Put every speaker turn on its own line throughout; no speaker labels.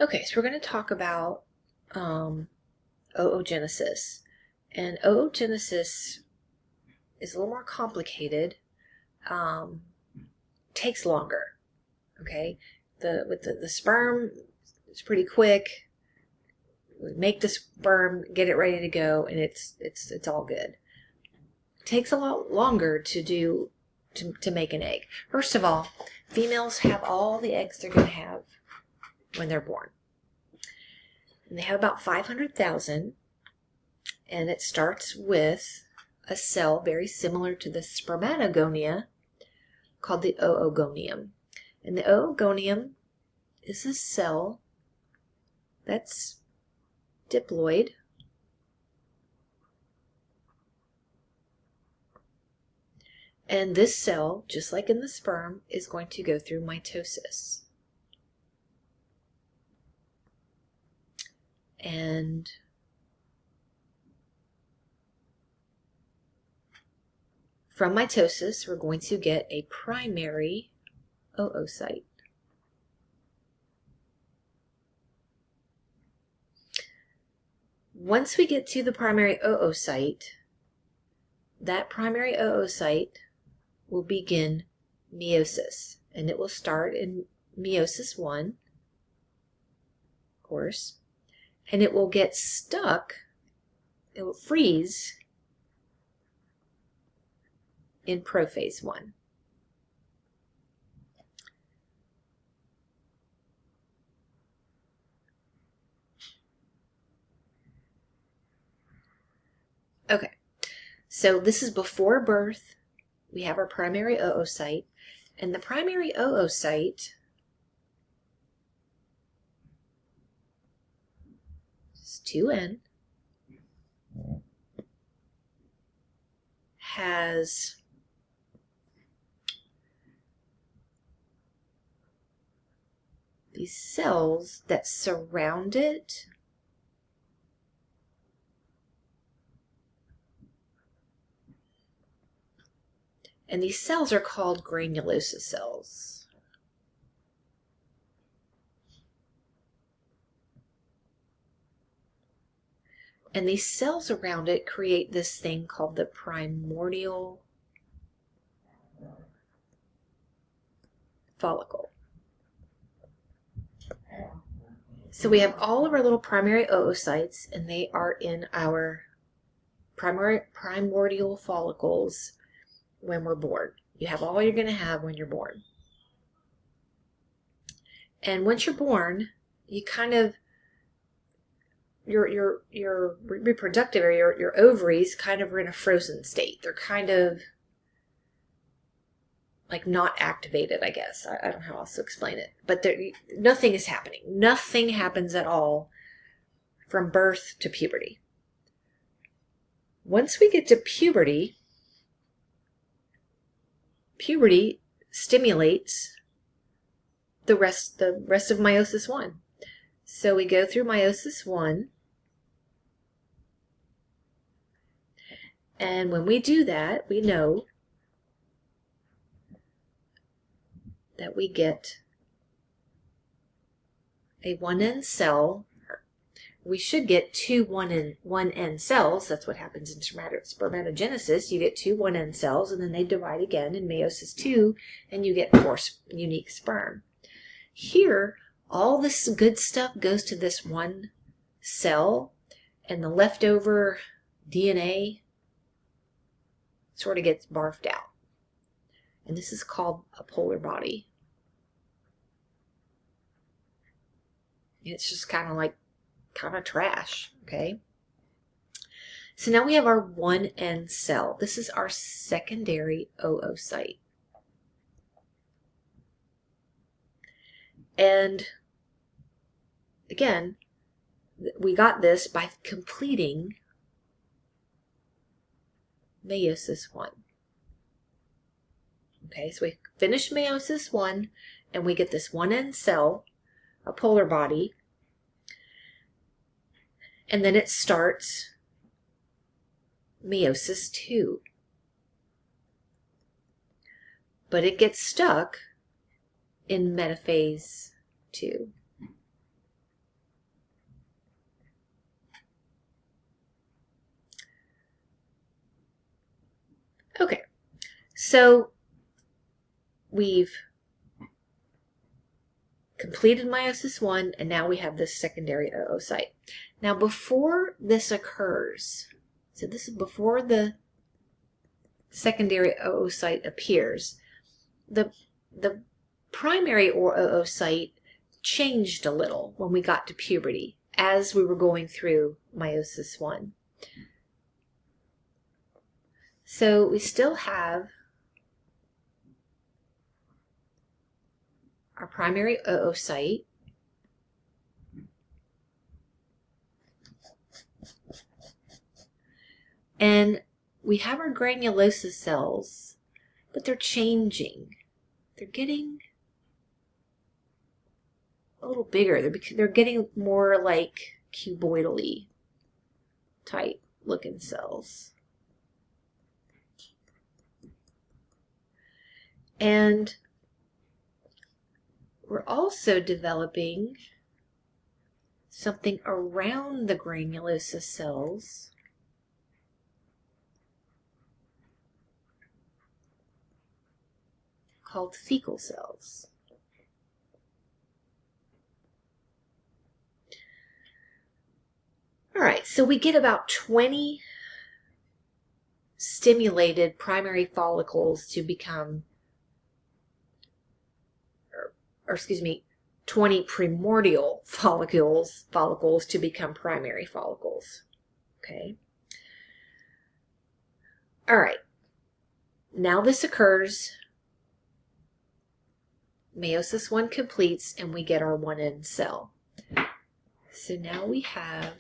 Okay, so we're going to talk about oogenesis. And oogenesis is a little more complicated, takes longer. Okay, the sperm is pretty quick. We make the sperm, get it ready to go, and it's all good. It takes a lot longer to make an egg. First of all, females have all the eggs they're going to have when they're born. And they have about 500,000, and it starts with a cell very similar to the spermatogonia called the oogonium. And the oogonium is a cell that's diploid, and this cell, just like in the sperm, is going to go through mitosis. And from mitosis, we're going to get a primary oocyte. Once we get to the primary oocyte, that primary oocyte will begin meiosis. And it will start in meiosis 1, of course, and it will get stuck, it will freeze in prophase 1. Okay, so this is before birth. We have our primary oocyte, and the primary oocyte is 2N, has these cells that surround it, and these cells are called granulosa cells. And these cells around it create this thing called the primordial follicle. So we have all of our little primary oocytes, and they are in our primordial follicles when we're born. You have all you're going to have when you're born. And once you're born, you kind of, your reproductive area, your ovaries kind of are in a frozen state. They're kind of like not activated, I guess. I don't know how else to explain it. But nothing is happening. Nothing happens at all from birth to puberty. Once we get to puberty, puberty stimulates the rest of meiosis 1. So we go through meiosis 1, and when we do that, we know that we get a 1N cell. We should get two 1N cells. That's what happens in spermatogenesis. You get two 1N cells, and then they divide again in meiosis 2, and you get 4 unique sperm. Here, all this good stuff goes to this one cell, and the leftover DNA sort of gets barfed out. And this is called a polar body. It's just kind of trash, okay? So now we have our 1N cell. This is our secondary oocyte. And again, we got this by completing meiosis 1. Okay, so we finish meiosis 1, and we get this 1N cell, a polar body, and then it starts meiosis 2. But it gets stuck in metaphase 2. Okay, so we've completed meiosis 1, and now we have this secondary oocyte. Now, before this occurs, so this is before the secondary oocyte appears, the primary oocyte changed a little when we got to puberty as we were going through meiosis 1. So we still have our primary oocyte, and we have our granulosa cells, but they're changing. They're getting a little bigger. They're getting more like cuboidally type looking cells. And we're also developing something around the granulosa cells called thecal cells. All right, so we get about 20 stimulated primary follicles to become, or excuse me, 20 primordial follicles to become primary follicles. Okay. All right. Now this occurs. Meiosis 1 completes, and we get our 1N cell. So now we have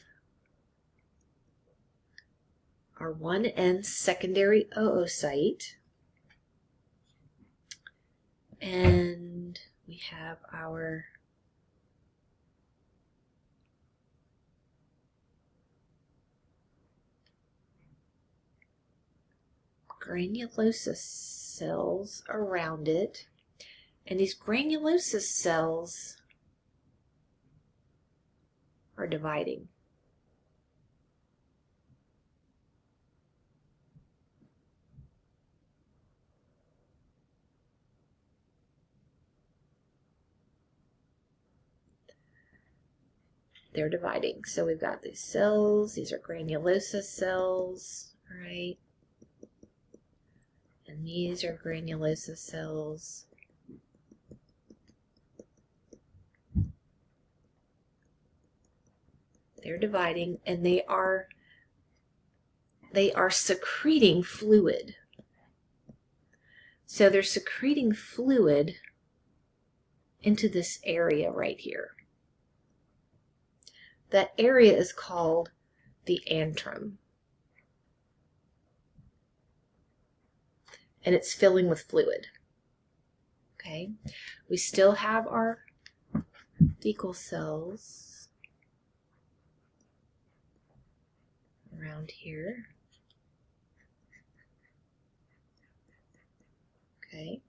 our 1N secondary oocyte, and we have our granulosa cells around it, and these granulosa cells are dividing. They're dividing. So we've got these cells. These are granulosa cells, right? And these are granulosa cells. They're dividing, and they are secreting fluid. So they're secreting fluid into this area right here. That area is called the antrum. And it's filling with fluid. Okay? We still have our thecal cells around here. Okay?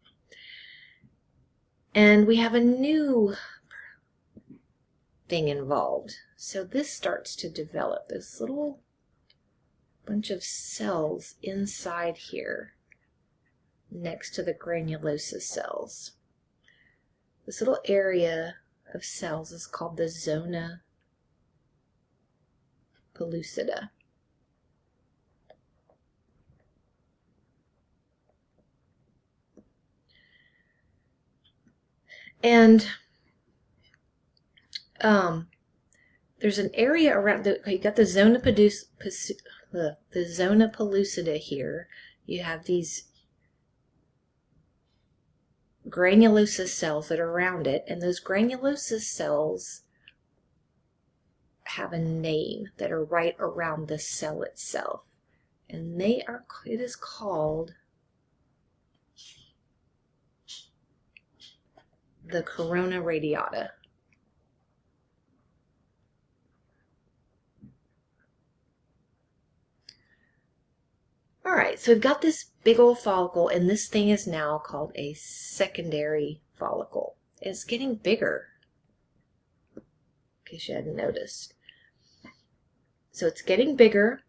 And we have a new thing involved. So this starts to develop this little bunch of cells inside here next to the granulosa cells. This little area of cells is called the zona pellucida. And there's an area around you got the zona pellucida here. You have these granulosa cells that are around it, and those granulosa cells have a name that are right around the cell itself, and it is called the corona radiata. All right, so we've got this big old follicle, and this thing is now called a secondary follicle. It's getting bigger, in case you hadn't noticed. So it's getting bigger,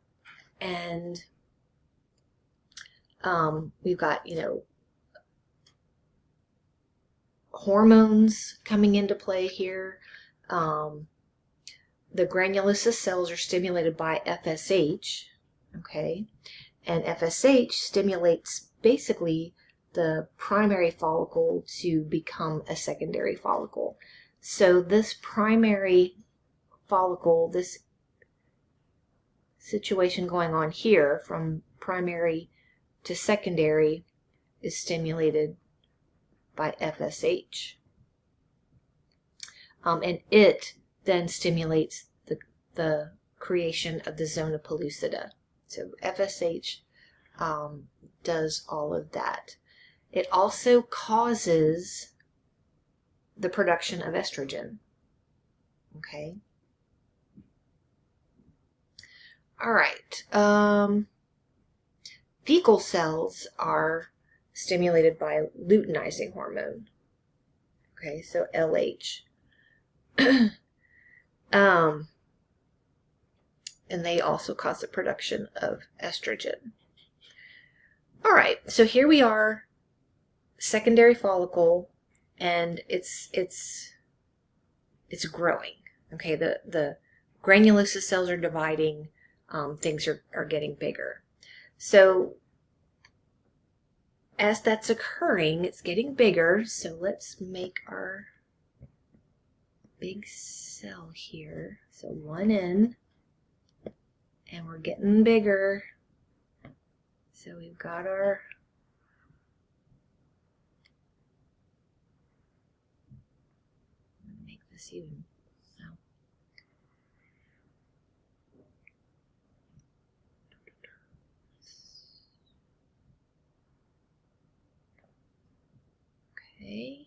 and we've got, hormones coming into play here. The granulosa cells are stimulated by FSH, okay? And FSH stimulates basically the primary follicle to become a secondary follicle. So this primary follicle, this situation going on here from primary to secondary, is stimulated by FSH. And it then stimulates the creation of the zona pellucida. So FSH does all of that. It also causes the production of estrogen. Okay. All right. Fecal cells are stimulated by luteinizing hormone. Okay, so LH. And they also cause the production of estrogen. All right, so here we are, secondary follicle, and it's growing. Okay, the granulosa cells are dividing, things are getting bigger. So as that's occurring, it's getting bigger. So let's make our big cell here. So one in, and we're getting bigger. So we've got our make this even. Okay.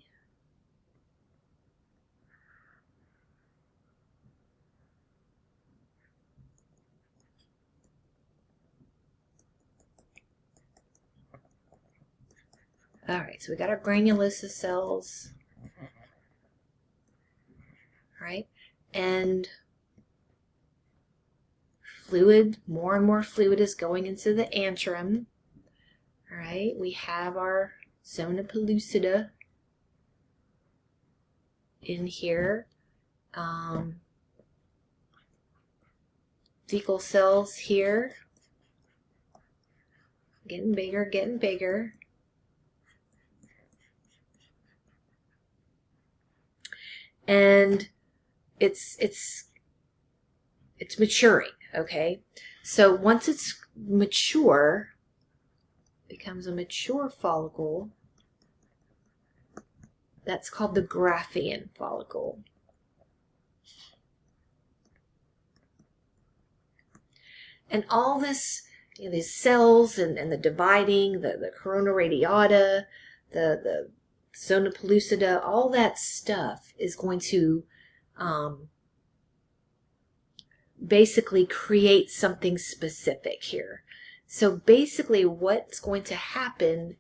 All right, so we got our granulosa cells. All right, and fluid, more and more fluid is going into the antrum. All right, we have our zona pellucida in here. Fecal cells here. Getting bigger, getting bigger. And it's maturing, okay? So once it's mature, becomes a mature follicle, that's called the Graafian follicle. And all this, these cells and the dividing, the corona radiata, the zona pellucida, all that stuff is going to basically create something specific here. So basically what's going to happen,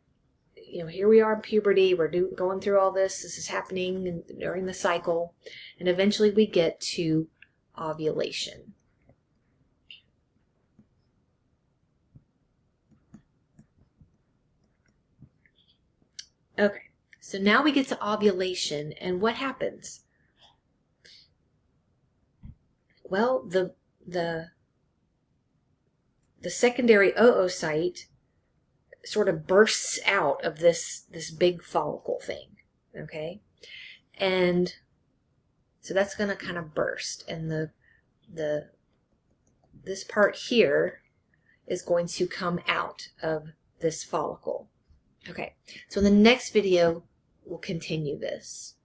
here we are in puberty, we're going through all this is happening during the cycle, and eventually we get to ovulation. Okay, so now we get to ovulation, and what happens? Well, the secondary oocyte sort of bursts out of this big follicle thing, okay? And so that's going to kind of burst, and this part here is going to come out of this follicle. Okay, so in the next video, we'll continue this.